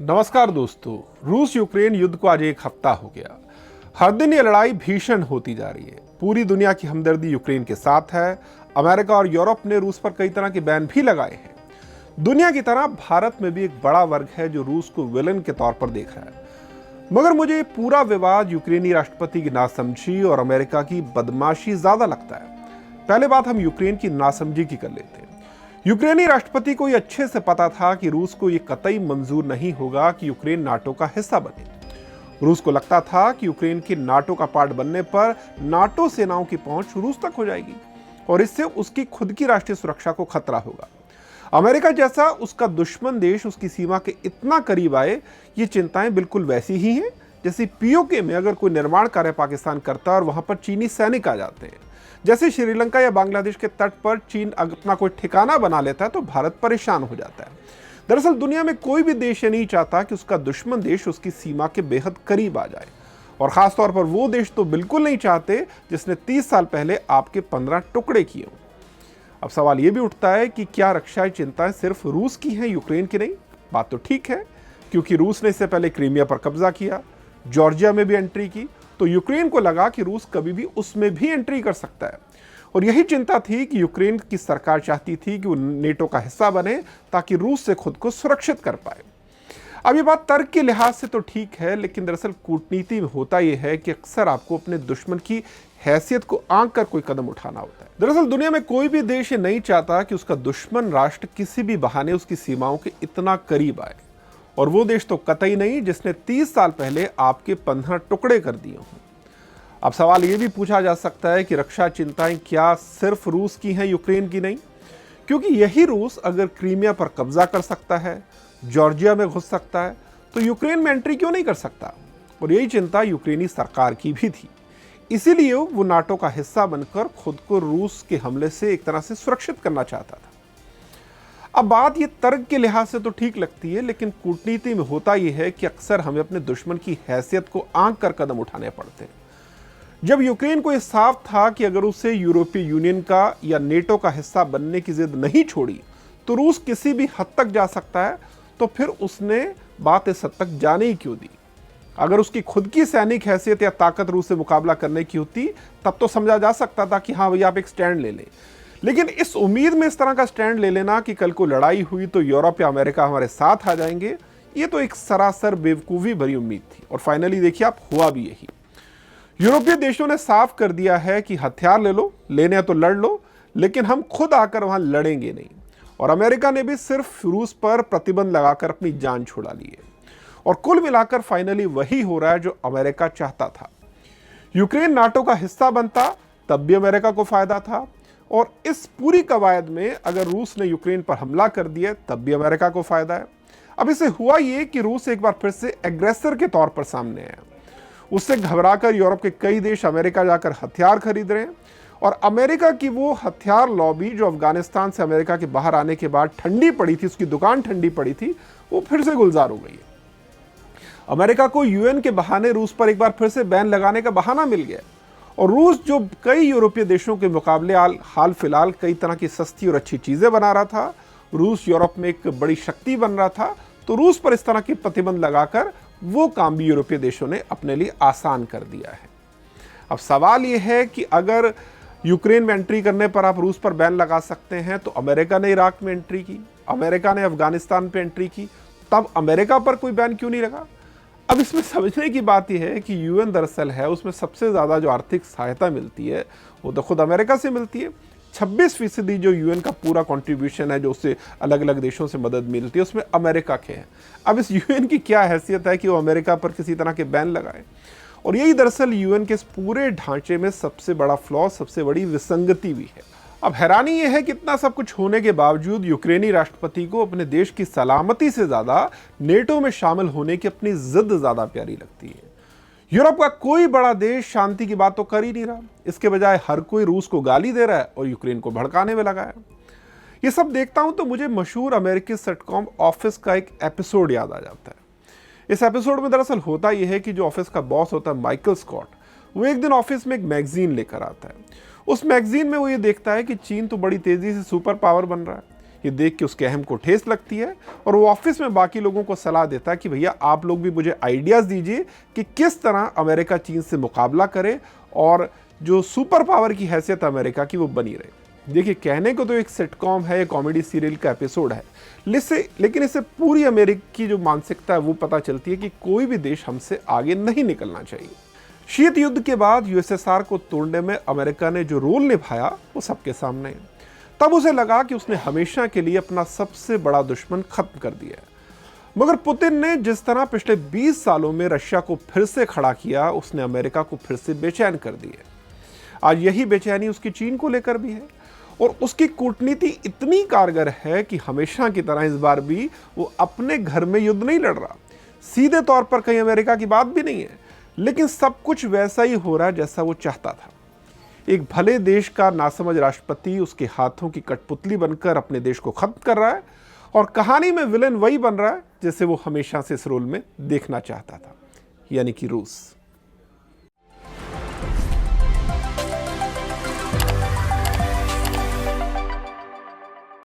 नमस्कार दोस्तों। रूस यूक्रेन युद्ध को आज एक हफ्ता हो गया। हर दिन ये लड़ाई भीषण होती जा रही है। पूरी दुनिया की हमदर्दी यूक्रेन के साथ है। अमेरिका और यूरोप ने रूस पर कई तरह के बैन भी लगाए हैं। दुनिया की तरह भारत में भी एक बड़ा वर्ग है जो रूस को विलन के तौर पर देख रहा है। मगर मुझे पूरा विवाद यूक्रेनी राष्ट्रपति की नासमझी और अमेरिका की बदमाशी ज्यादा लगता है। पहले बात हम यूक्रेन की नासमझी की कर लेते हैं। यूक्रेनी राष्ट्रपति को यह अच्छे से पता था कि रूस को यह कतई मंजूर नहीं होगा कि यूक्रेन नाटो का हिस्सा बने। रूस को लगता था कि यूक्रेन के नाटो का पार्ट बनने पर नाटो सेनाओं की पहुंच रूस तक हो जाएगी और इससे उसकी खुद की राष्ट्रीय सुरक्षा को खतरा होगा। अमेरिका जैसा उसका दुश्मन देश उसकी सीमा के इतना करीब आए, ये चिंताएं बिल्कुल वैसी ही हैं जैसे पीओके में अगर कोई निर्माण कार्य पाकिस्तान करता है और वहां पर चीनी सैनिक आ जाते हैं। जैसे श्रीलंका या बांग्लादेश के तट पर चीन अपना कोई ठिकाना बना लेता है तो भारत परेशान हो जाता है। दरअसल दुनिया में कोई भी देश ये नहीं चाहता कि उसका दुश्मन देश उसकी सीमा के बेहद करीब आ जाए, और खासतौर पर वो देश तो बिल्कुल नहीं चाहते जिसने 30 साल पहले आपके 15 टुकड़े किए हों। अब सवाल ये भी उठता है कि क्या रक्षा चिंताएं सिर्फ रूस की हैं, यूक्रेन की नहीं? बात तो ठीक है, क्योंकि रूस ने इससे पहले क्रीमिया पर कब्जा किया, जॉर्जिया में भी एंट्री की, तो यूक्रेन को लगा कि रूस कभी भी उसमें भी एंट्री कर सकता है। और यही चिंता थी कि यूक्रेन की सरकार चाहती थी कि वो नेटो का हिस्सा बने ताकि रूस से खुद को सुरक्षित कर पाए। अब ये बात तर्क के लिहाज से तो ठीक है, लेकिन दरअसल कूटनीति में होता यह है कि अक्सर आपको अपने दुश्मन की हैसियत को आंक कर कोई कदम उठाना होता है। दरअसल दुनिया में कोई भी देश ये नहीं चाहता कि उसका दुश्मन राष्ट्र किसी भी बहाने उसकी सीमाओं के इतना करीब आए, और वो देश तो कतई नहीं जिसने 30 साल पहले आपके 15 टुकड़े कर दिए हों। अब सवाल ये भी पूछा जा सकता है कि रक्षा चिंताएं क्या सिर्फ रूस की हैं, यूक्रेन की नहीं? क्योंकि यही रूस अगर क्रीमिया पर कब्जा कर सकता है, जॉर्जिया में घुस सकता है, तो यूक्रेन में एंट्री क्यों नहीं कर सकता? और यही चिंता यूक्रेनी सरकार की भी थी। इसीलिए वो नाटो का हिस्सा बनकर खुद को रूस के हमले से एक तरह से सुरक्षित करना चाहता था। अब बात ये तर्क के लिहाज से तो ठीक लगती है, लेकिन कूटनीति में होता यह है कि अक्सर हमें अपने दुश्मन की हैसियत को आंक कर कदम उठाने पड़ते हैं। जब यूक्रेन को यह साफ था कि अगर उसे यूरोपीय यूनियन का या नेटो का हिस्सा बनने की जिद नहीं छोड़ी तो रूस किसी भी हद तक जा सकता है, तो फिर उसने बात इस हद तक जाने ही क्यों दी? अगर उसकी खुद की सैनिक हैसियत या ताकत रूस से मुकाबला करने की होती तब तो समझा जा सकता था कि हाँ भैया आप एक स्टैंड ले लें। लेकिन इस उम्मीद में इस तरह का स्टैंड ले लेना कि कल को लड़ाई हुई तो यूरोप या अमेरिका हमारे साथ आ जाएंगे, ये तो एक सरासर बेवकूफ़ी भरी उम्मीद थी। और फाइनली देखिए आप, हुआ भी यही। यूरोपीय देशों ने साफ कर दिया है कि हथियार ले लो, लेने हैं तो लड़ लो, लेकिन हम खुद आकर वहां लड़ेंगे नहीं। और अमेरिका ने भी सिर्फ रूस पर प्रतिबंध लगाकर अपनी जान छुड़ा ली है। और कुल मिलाकर फाइनली वही हो रहा है जो अमेरिका चाहता था। यूक्रेन नाटो का हिस्सा बनता तब भी अमेरिका को फायदा था, और इस पूरी कवायद में अगर रूस ने यूक्रेन पर हमला कर दिया तब भी अमेरिका को फायदा है। अब इसे हुआ ये कि रूस एक बार फिर से एग्रेसर के तौर पर सामने आया। उससे घबराकर यूरोप के कई देश अमेरिका जाकर हथियार खरीद रहे हैं, और अमेरिका की वो हथियार लॉबी जो अफगानिस्तान से अमेरिका के बाहर आने के बाद ठंडी पड़ी थी, उसकी दुकान ठंडी पड़ी थी, वो फिर से गुलजार हो गई है। अमेरिका को यूएन के बहाने रूस पर एक बार फिर से बैन लगाने का बहाना मिल गया, और रूस जो कई यूरोपीय देशों के मुकाबले हाल फिलहाल कई तरह की सस्ती और अच्छी चीजें बना रहा था, रूस यूरोप में एक बड़ी शक्ति बन रहा था, तो रूस पर इस तरह की प्रतिबंध लगाकर वो काम भी यूरोपीय देशों ने अपने लिए आसान कर दिया है। अब सवाल ये है कि अगर यूक्रेन में एंट्री करने पर आप रूस पर बैन लगा सकते हैं, तो अमेरिका ने इराक में एंट्री की, अमेरिका ने अफगानिस्तान पे एंट्री की, तब अमेरिका पर कोई बैन क्यों नहीं लगा? अब इसमें समझने की बात यह है कि यूएन दरअसल है, उसमें सबसे ज़्यादा जो आर्थिक सहायता मिलती है वो तो खुद अमेरिका से मिलती है। 26% जो यूएन का पूरा कंट्रीब्यूशन है, जो उससे अलग अलग देशों से मदद मिलती है, उसमें अमेरिका के हैं। अब इस यूएन की क्या हैसियत है कि वो अमेरिका पर किसी तरह के बैन लगाए? और यही दरअसल यूएन के इस पूरे ढांचे में सबसे बड़ा फ्लॉ, सबसे बड़ी विसंगति भी है। अब हैरानी यह है कि इतना सब कुछ होने के बावजूद यूक्रेनी राष्ट्रपति को अपने देश की सलामती से ज्यादा नेटो में शामिल होने की अपनी जिद ज्यादा प्यारी लगती है। यूरोप का कोई बड़ा देश शांति की बात तो कर ही नहीं रहा, इसके बजाय हर कोई रूस को गाली दे रहा है और यूक्रेन को भड़काने में लगा है। ये सब देखता हूं तो मुझे मशहूर अमेरिकी सिटकॉम ऑफिस का एक एपिसोड याद आ जाता है। इस एपिसोड में दरअसल होता यह है कि जो ऑफिस का बॉस होता है माइकल स्कॉट, वो एक दिन ऑफिस में एक मैगजीन लेकर आता है। उस मैगजीन में वो ये देखता है कि चीन तो बड़ी तेजी से सुपर पावर बन रहा है, ये देख के उसके अहम को ठेस लगती है और वो ऑफिस में बाकी लोगों को सलाह देता है कि भैया आप लोग भी मुझे आइडियाज़ दीजिए कि किस तरह अमेरिका चीन से मुकाबला करे और जो सुपर पावर की हैसियत अमेरिका की वो बनी रहे। देखिए, कहने को तो एक सिटकॉम है, कॉमेडी सीरियल का एपिसोड है, लेकिन इससे पूरी अमेरिकी जो मानसिकता है वो पता चलती है कि कोई भी देश हमसे आगे नहीं निकलना चाहिए। शीत युद्ध के बाद यूएसएसआर को तोड़ने में अमेरिका ने जो रोल निभाया वो सबके सामने है। तब उसे लगा कि उसने हमेशा के लिए अपना सबसे बड़ा दुश्मन खत्म कर दिया है। मगर पुतिन ने जिस तरह पिछले 20 सालों में रशिया को फिर से खड़ा किया, उसने अमेरिका को फिर से बेचैन कर दिया। आज यही बेचैनी उसकी चीन को लेकर भी है और उसकी कूटनीति इतनी कारगर है कि हमेशा की तरह इस बार भी वो अपने घर में युद्ध नहीं लड़ रहा। सीधे तौर पर कहीं अमेरिका की बात भी नहीं है, लेकिन सब कुछ वैसा ही हो रहा है जैसा वो चाहता था। एक भले देश का नासमझ राष्ट्रपति उसके हाथों की कठपुतली बनकर अपने देश को खत्म कर रहा है और कहानी में विलेन वही बन रहा है जैसे वो हमेशा से इस रोल में देखना चाहता था, यानी कि रूस।